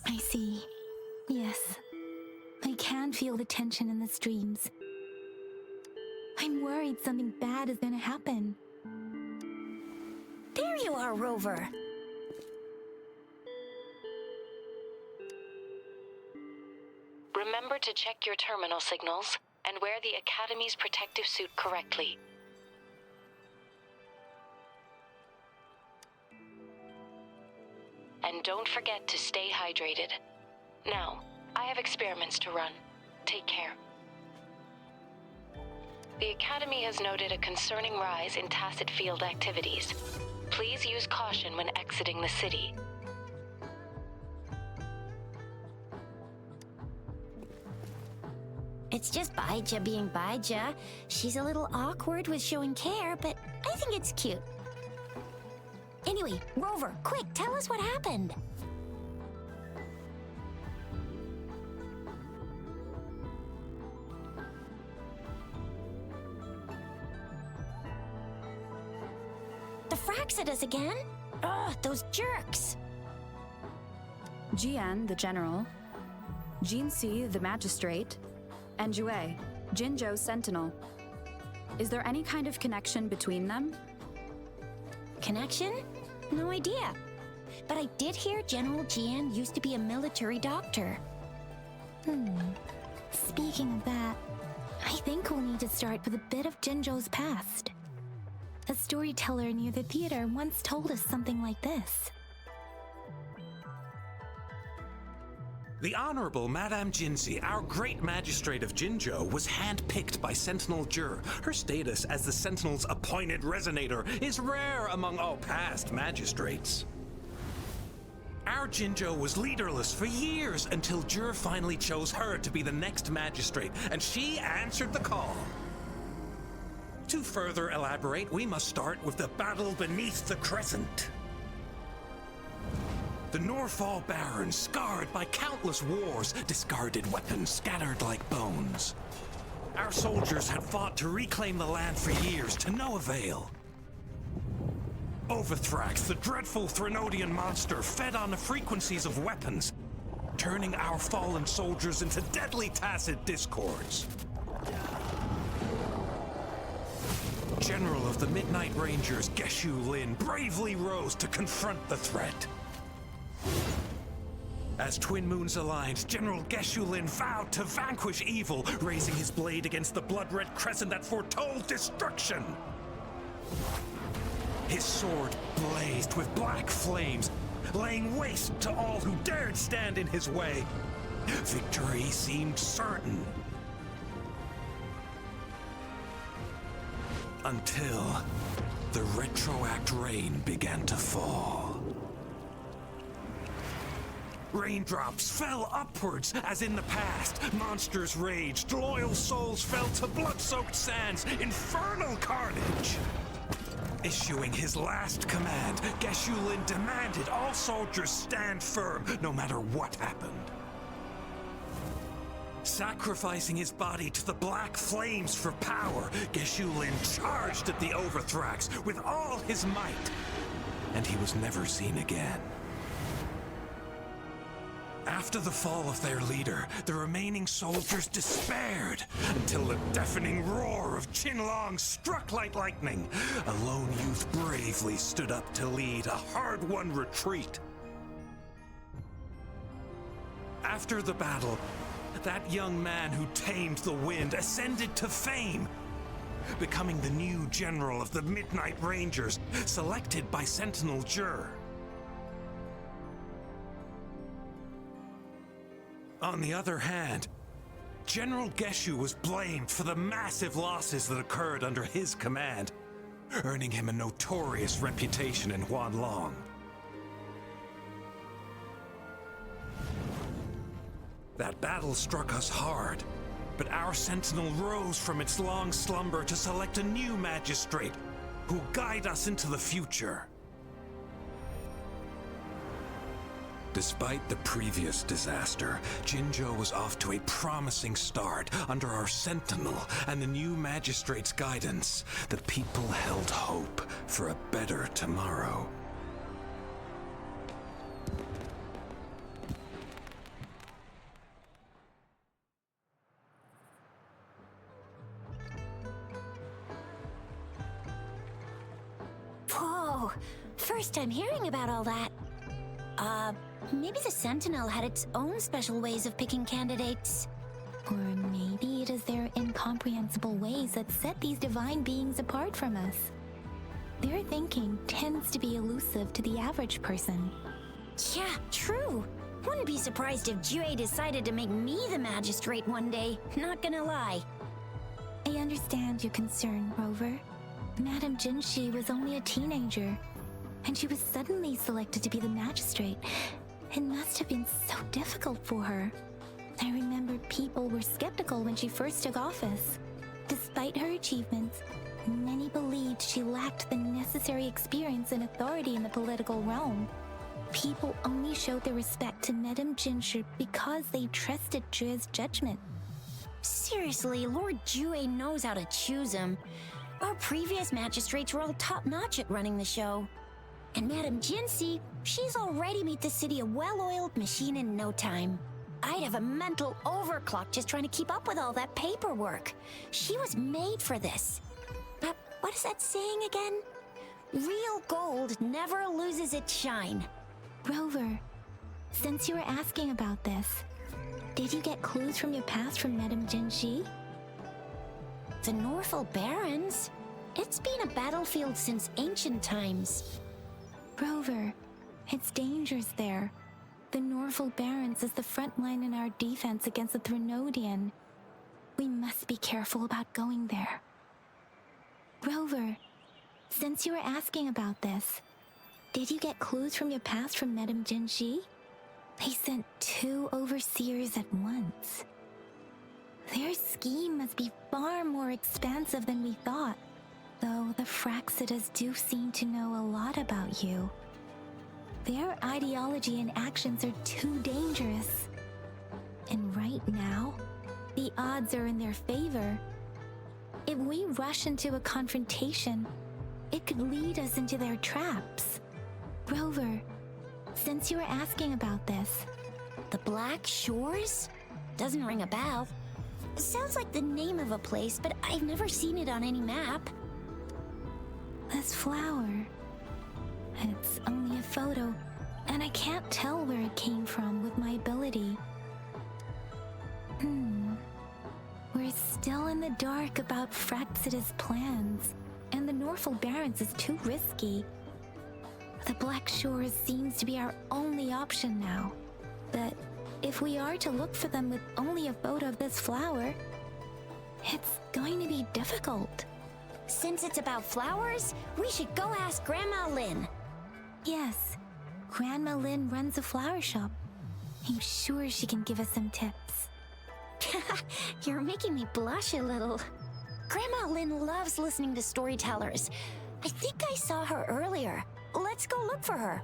I see. Yes. I can feel the tension in the streams. I'm worried something bad is gonna happen. There you are, Rover. Remember to check your terminal signals and wear the Academy's protective suit correctly. And don't forget to stay hydrated. Now, I have experiments to run. Take care. The Academy has noted a concerning rise in tacit field activities. Please use caution when exiting the city. It's just Baija being Baija. She's a little awkward with showing care, but I think it's cute. Anyway, Rover, quick, tell us what happened. The fracks at us again? Ugh, those jerks! Jian, the general, Jinsi, the magistrate, and Jue, Jinzhou's sentinel. Is there any kind of connection between them? Connection? No idea. But I did hear General Jian used to be a military doctor. Speaking of that, I think we'll need to start with a bit of Jinzhou's past. A storyteller near the theater once told us something like this. The Honorable Madame Jinzi, our great magistrate of Jinzhou, was handpicked by Sentinel Jur. Her status as the Sentinel's appointed resonator is rare among all past magistrates. Our Jinzhou was leaderless for years until Jur finally chose her to be the next magistrate, and she answered the call. To further elaborate, we must start with the battle beneath the crescent. The Norfall barons, scarred by countless wars, discarded weapons scattered like bones. Our soldiers had fought to reclaim the land for years, to no avail. Overthrax, the dreadful Threnodian monster, fed on the frequencies of weapons, turning our fallen soldiers into deadly tacit discords. General of the Midnight Rangers, Geshu Lin, bravely rose to confront the threat. As Twin Moons aligned, General Geshu Lin vowed to vanquish evil, raising his blade against the blood-red crescent that foretold destruction. His sword blazed with black flames, laying waste to all who dared stand in his way. Victory seemed certain. Until the retroact rain began to fall. Raindrops fell upwards as in the past. Monsters raged, loyal souls fell to blood-soaked sands, infernal carnage. Issuing his last command, Geshu Lin demanded all soldiers stand firm no matter what happened. Sacrificing his body to the black flames for power, Geshu Lin charged at the Overthrax with all his might, and he was never seen again. After the fall of their leader, the remaining soldiers despaired until the deafening roar of Qinlong struck like lightning. A lone youth bravely stood up to lead a hard-won retreat. After the battle, that young man who tamed the wind ascended to fame, becoming the new general of the Midnight Rangers, selected by Sentinel Jur. On the other hand, General Geshu was blamed for the massive losses that occurred under his command, earning him a notorious reputation in Huanlong. That battle struck us hard, but our sentinel rose from its long slumber to select a new magistrate who'll guide us into the future. Despite the previous disaster, Jinzhou was off to a promising start under our sentinel and the new magistrate's guidance. The people held hope for a better tomorrow. Oh, first time hearing about all that. Maybe the Sentinel had its own special ways of picking candidates. Or maybe it is their incomprehensible ways that set these divine beings apart from us. Their thinking tends to be elusive to the average person. Yeah, true. Wouldn't be surprised if Jue decided to make me the magistrate one day, not gonna lie. I understand your concern, Rover. Madame Jinshi was only a teenager, and she was suddenly selected to be the magistrate. It must have been so difficult for her. I remember people were skeptical when she first took office. Despite her achievements, many believed she lacked the necessary experience and authority in the political realm. People only showed their respect to Madame Jinshi because they trusted Jue's judgment. Seriously, Lord Jue knows how to choose him. Our previous magistrates were all top-notch at running the show. And Madame Jinshi, she's already made the city a well-oiled machine in no time. I'd have a mental overclock just trying to keep up with all that paperwork. She was made for this. What is that saying again? Real gold never loses its shine. Rover, since you were asking about this, did you get clues from your past from Madame Jinshi? The Norful Barrens? It's been a battlefield since ancient times. Rover, it's dangerous there. The Norful Barrens is the front line in our defense against the Threnodian. We must be careful about going there. Rover, since you were asking about this, did you get clues from your past from Madame Jinshi? They sent 2 overseers at once. Their scheme must be far more expansive than we thought, though the Fraxidas do seem to know a lot about you. Their ideology and actions are too dangerous. And right now, the odds are in their favor. If we rush into a confrontation, it could lead us into their traps. Rover, since you were asking about this, The Black Shores? Doesn't ring a bell. Sounds like the name of a place, but I've never seen it on any map. this flower, it's only a photo, and I can't tell where it came from with my ability. We're still in the dark about Fraxida's plans, and the Norful Barrens is too risky. The Black Shores seems to be our only option now. But if we are to look for them with only a photo of this flower, it's going to be difficult. Since it's about flowers, we should go ask Grandma Lynn. Yes, Grandma Lynn runs a flower shop. I'm sure she can give us some tips. You're making me blush a little. Grandma Lynn loves listening to storytellers. I think I saw her earlier. Let's go look for her.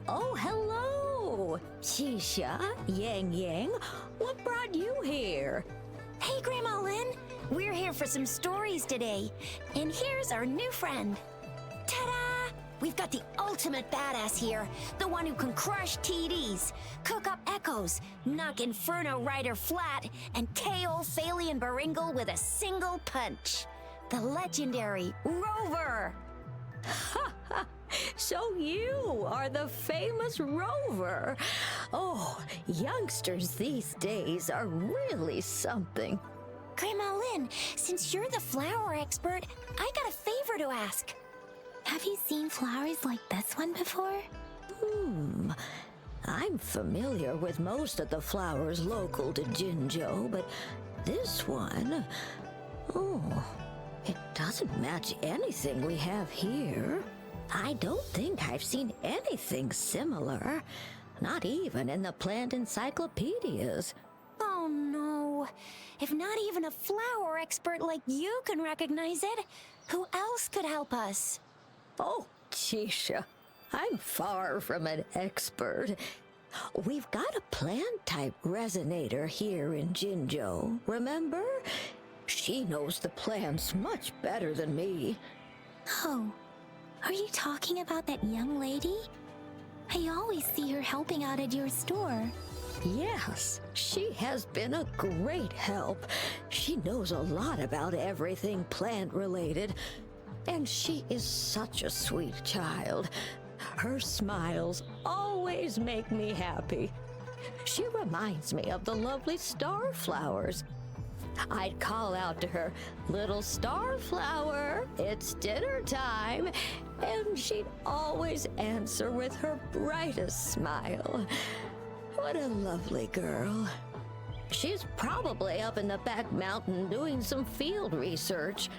Oh, hello! Shisha, Yang Yang, what brought you here? Hey, Grandma Lynn. We're here for some stories today. And here's our new friend. Ta-da! We've got the ultimate badass here. The one who can crush TDs, cook up echoes, knock Inferno Rider flat, and KO Phalian Baringle with a single punch. The legendary Rover. So you are the famous Rover. Oh, youngsters these days are really something. Grandma Lynn, since you're the flower expert, I got a favor to ask. Have you seen flowers like this one before? I'm familiar with most of the flowers local to Jinzhou, but this one, it doesn't match anything we have here. I don't think I've seen anything similar, not even in the plant encyclopedias. Oh no. If not even a flower expert like you can recognize it, who else could help us? Oh, Chisha, I'm far from an expert. We've got a plant-type resonator here in Jinzhou, remember? She knows the plants much better than me. Oh, are you talking about that young lady? I always see her helping out at your store. Yes, she has been a great help. She knows a lot about everything plant-related, and she is such a sweet child. Her smiles always make me happy. She reminds me of the lovely star flowers. I'd call out to her, "Little star flower, it's dinner time," and she'd always answer with her brightest smile. What a lovely girl. She's probably up in the back mountain doing some field research.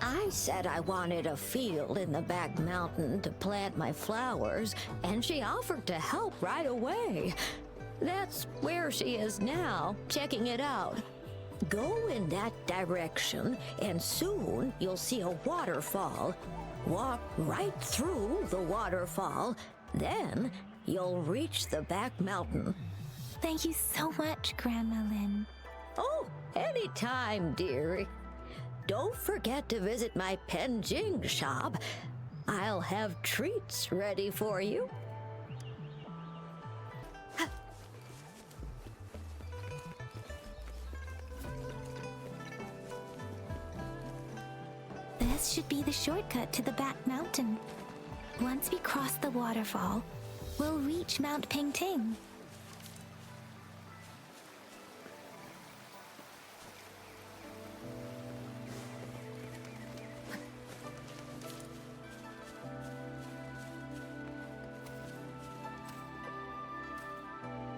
I said I wanted a field in the back mountain to plant my flowers, and she offered to help right away. That's where she is now, checking it out. Go in that direction, and soon you'll see a waterfall. Walk right through the waterfall, then you'll reach the back mountain. Thank you so much, Grandma Lynn. Oh, anytime, dearie. Don't forget to visit my Penjing shop. I'll have treats ready for you. This should be the shortcut to the back mountain. Once we cross the waterfall, we'll reach Mount Pingting.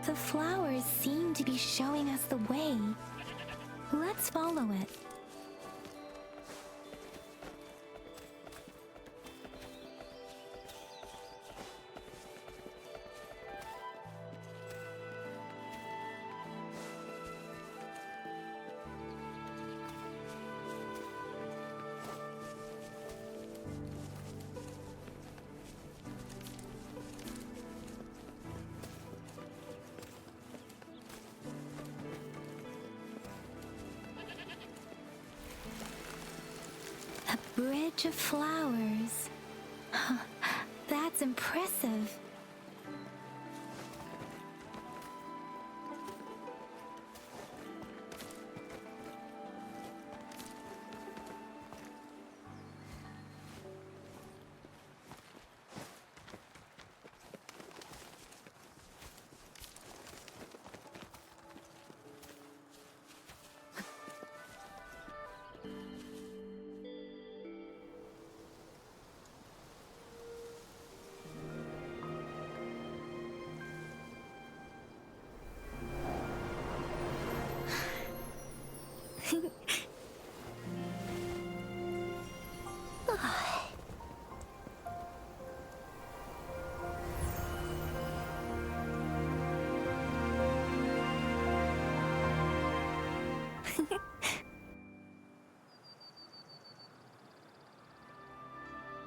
The flowers seem to be showing us the way. Let's follow it. A bridge of flowers. That's impressive.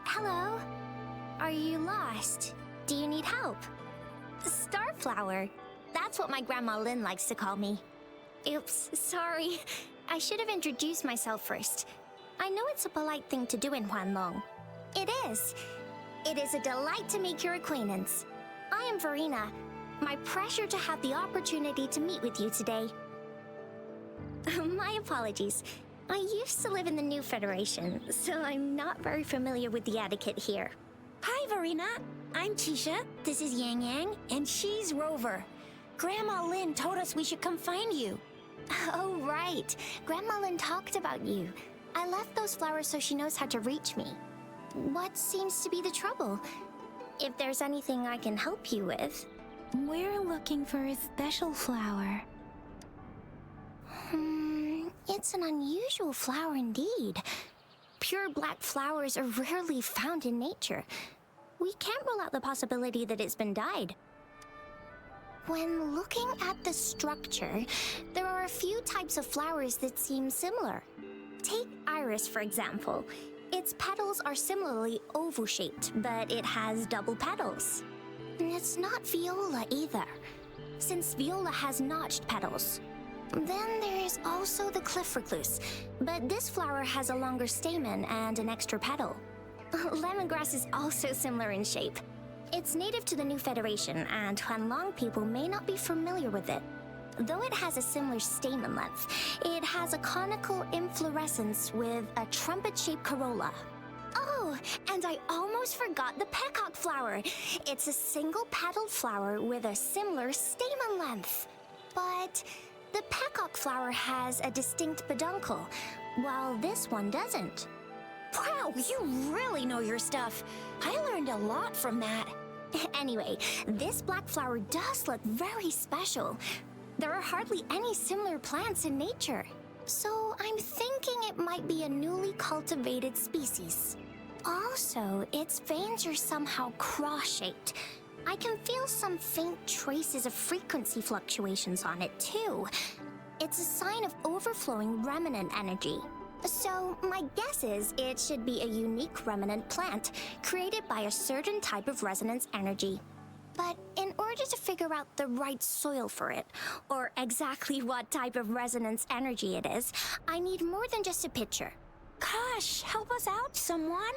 Hello? Are you lost? Do you need help? Starflower. That's what my Grandma Lynn likes to call me. Oops, sorry. I should have introduced myself first. I know it's a polite thing to do in Huanlong. It is. It is a delight to make your acquaintance. I am Verena. My pleasure to have the opportunity to meet with you today. My apologies. I used to live in the New Federation, so I'm not very familiar with the etiquette here. Hi, Verena. I'm Tisha. This is Yang Yang, and she's Rover. Grandma Lynn told us we should come find you. Oh, right. Grandma Lynn talked about you. I left those flowers so she knows how to reach me. What seems to be the trouble? If there's anything I can help you with. We're looking for a special flower. It's an unusual flower indeed. Pure black flowers are rarely found in nature. We can't rule out the possibility that it's been dyed. When looking at the structure, there are a few types of flowers that seem similar. Take iris, for example. Its petals are similarly oval-shaped, but it has double petals. And it's not viola either, since viola has notched petals. Then there is also the cliff recluse, but this flower has a longer stamen and an extra petal. Lemongrass is also similar in shape. It's native to the New Federation, and Huanlong people may not be familiar with it. Though it has a similar stamen length, it has a conical inflorescence with a trumpet-shaped corolla. Oh, and I almost forgot the peacock flower. It's a single-petaled flower with a similar stamen length. But the peacock flower has a distinct peduncle, while this one doesn't. Wow, you really know your stuff. I learned a lot from that. Anyway, this black flower does look very special. There are hardly any similar plants in nature. So I'm thinking it might be a newly cultivated species. Also, its veins are somehow cross-shaped. I can feel some faint traces of frequency fluctuations on it too. It's a sign of overflowing remnant energy. So my guess is it should be a unique remnant plant created by a certain type of resonance energy. But in order to figure out the right soil for it, or exactly what type of resonance energy it is, I need more than just a picture. Gosh, help us out, someone.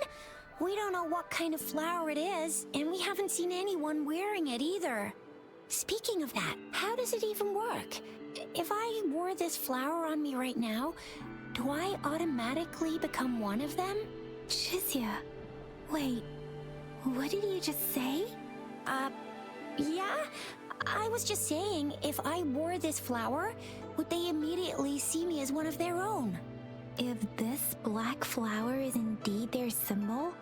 We don't know what kind of flower it is, and we haven't seen anyone wearing it either. Speaking of that, how does it even work? If I wore this flower on me right now, do I automatically become one of them? Shizia, wait, what did you just say? Yeah? I was just saying, if I wore this flower, would they immediately see me as one of their own? If this black flower is indeed their symbol,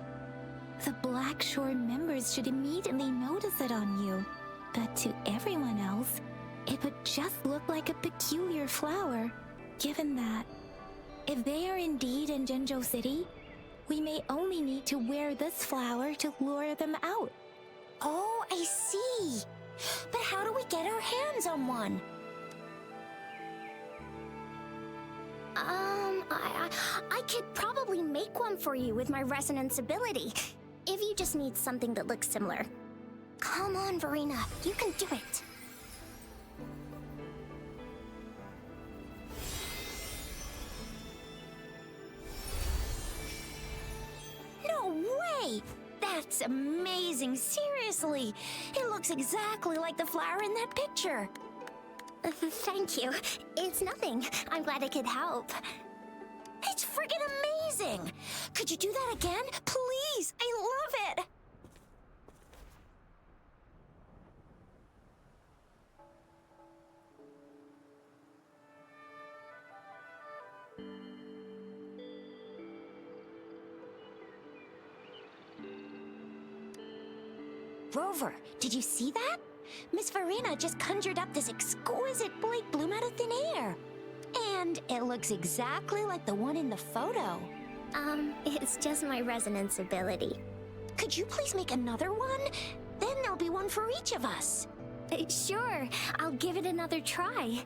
the Black Shore members should immediately notice it on you. But to everyone else, it would just look like a peculiar flower, given that if they are indeed in Jinzhou City, we may only need to wear this flower to lure them out. Oh, I see. But how do we get our hands on one? I could probably make one for you with my resonance ability, if you just need something that looks similar. Come on, Verena, you can do it. No way! That's amazing, seriously! It looks exactly like the flower in that picture. Thank you. It's nothing. I'm glad I could help. It's friggin' amazing! Could you do that again? Please! I love it! Rover, did you see that? Miss Verena just conjured up this exquisite blade bloom out of thin air. And it looks exactly like the one in the photo. It's just my resonance ability. Could you please make another one? Then there'll be one for each of us. Sure, I'll give it another try.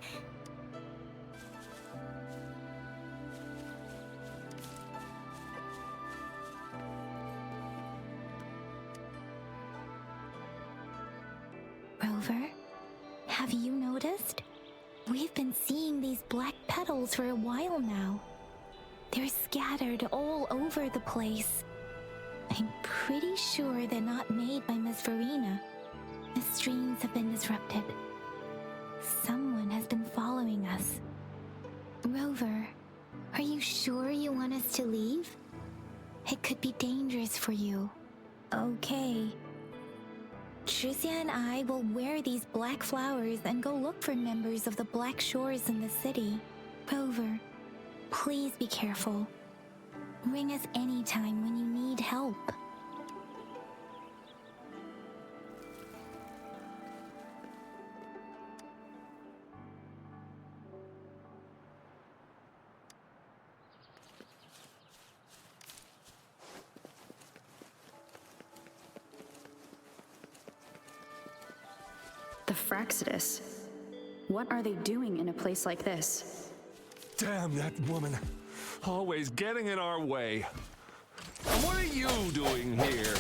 Rover, have you noticed? We've been seeing these black petals for a while now. They're scattered all over the place. I'm pretty sure they're not made by Miss Verena. The streams have been disrupted. Someone has been following us. Rover, are you sure you want us to leave? It could be dangerous for you. Okay. Tricia and I will wear these black flowers and go look for members of the Black Shores in the city. Rover, please be careful. Ring us anytime when you need help. The Fraxidus. What are they doing in a place like this? Damn that woman. Always getting in our way. What are you doing here?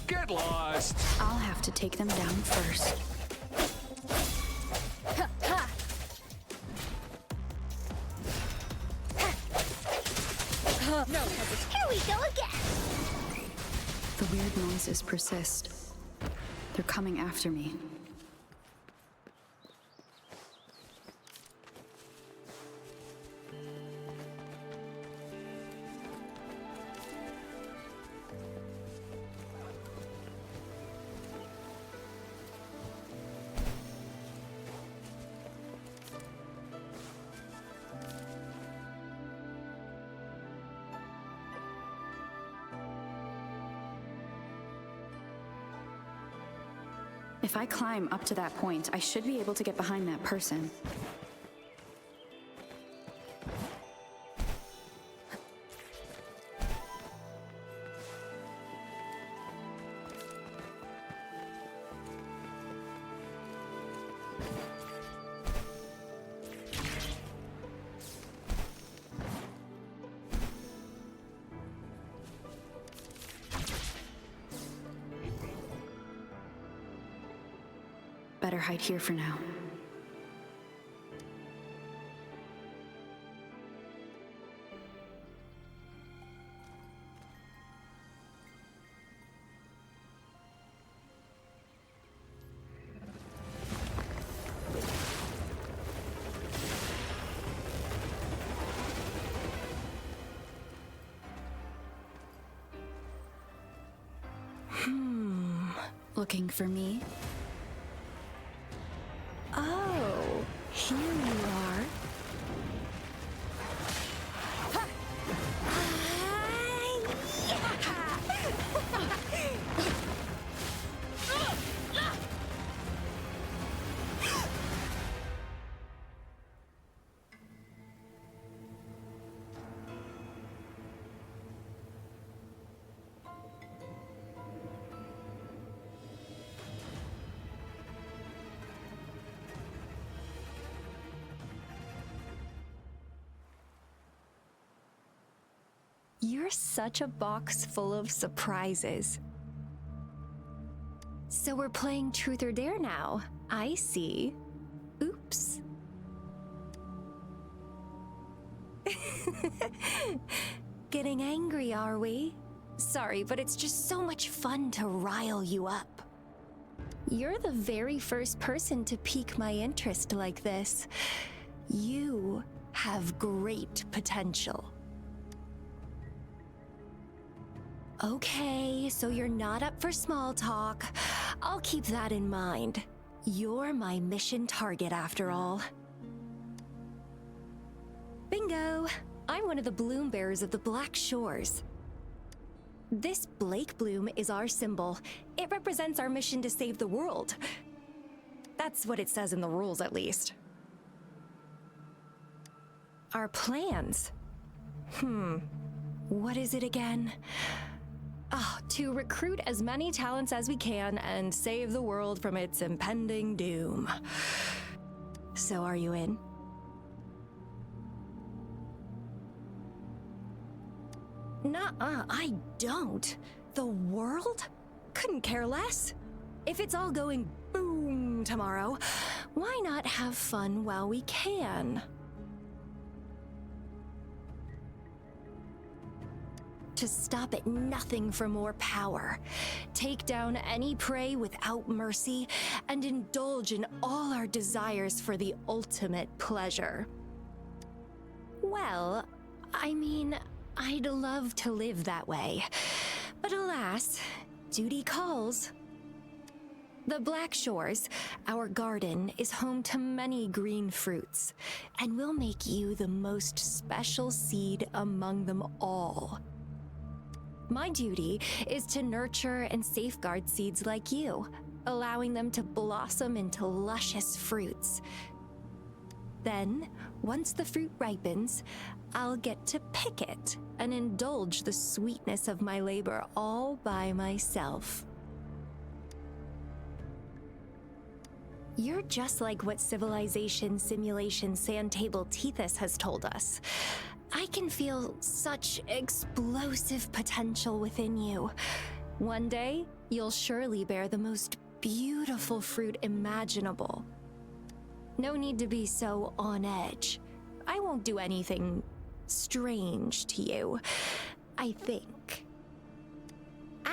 Get lost! I'll have to take them down first. Here we go again. The weird noises persist. They're coming after me. If I climb up to that point, I should be able to get behind that person. Better hide here for now. Looking for me? Oh, here you are. You're such a box full of surprises. So we're playing Truth or Dare now. I see. Oops. Getting angry, are we? Sorry, but it's just so much fun to rile you up. You're the very first person to pique my interest like this. You have great potential. Okay, so you're not up for small talk. I'll keep that in mind. You're my mission target after all. Bingo! I'm one of the bloom bearers of the Black Shores. This Blake bloom is our symbol. It represents our mission to save the world. That's what it says in the rules, at least. Our plans? What is it again? To recruit as many talents as we can and save the world from its impending doom. So are you in? Nuh-uh, I don't. The world? Couldn't care less. If it's all going boom tomorrow, why not have fun while we can? To stop at nothing for more power, take down any prey without mercy, and indulge in all our desires for the ultimate pleasure. Well, I mean, I'd love to live that way, but alas, duty calls. The Black Shores, our garden, is home to many green fruits, and we'll make you the most special seed among them all. My duty is to nurture and safeguard seeds like you, allowing them to blossom into luscious fruits. Then, once the fruit ripens, I'll get to pick it and indulge the sweetness of my labor all by myself. You're just like what Civilization Simulation Sandtable Tethys has told us. I can feel such explosive potential within you. One day, you'll surely bear the most beautiful fruit imaginable. No need to be so on edge. I won't do anything strange to you, I think.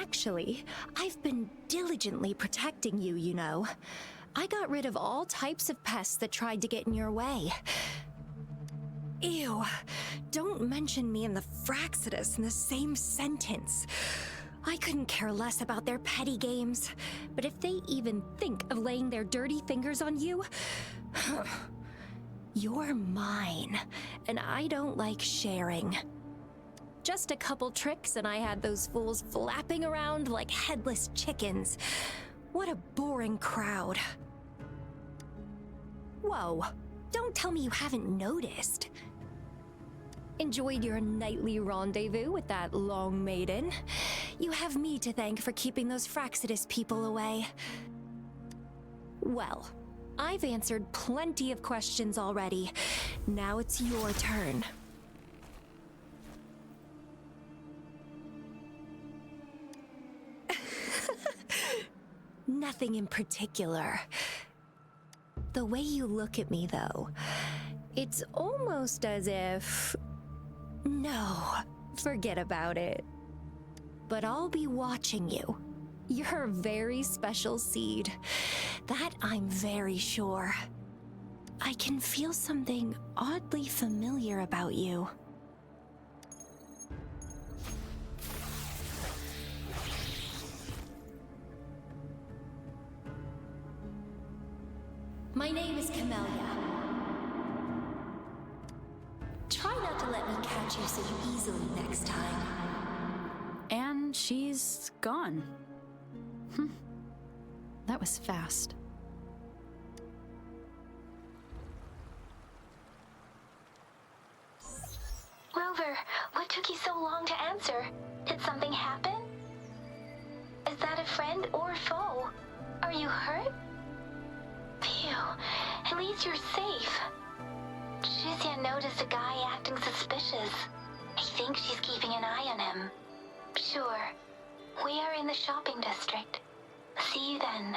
Actually, I've been diligently protecting you, you know. I got rid of all types of pests that tried to get in your way. Ew, don't mention me and the Fraxidus in the same sentence. I couldn't care less about their petty games, but if they even think of laying their dirty fingers on you, you're mine, and I don't like sharing. Just a couple tricks and I had those fools flapping around like headless chickens. What a boring crowd. Whoa, don't tell me you haven't noticed. Enjoyed your nightly rendezvous with that long maiden. You have me to thank for keeping those Fraxidus people away. Well, I've answered plenty of questions already. Now it's your turn. Nothing in particular. The way you look at me, though, it's almost as if... No, forget about it. But I'll be watching you. You're a very special seed. That I'm very sure. I can feel something oddly familiar about you. My name is Camellia. Try not to let me catch you so easily next time. And she's gone. That was fast. Rover, what took you so long to answer? Did something happen? Is that a friend or foe? Are you hurt? Phew, at least you're safe. Shizia noticed a guy acting suspicious. I think she's keeping an eye on him. Sure, we are in the shopping district. See you then.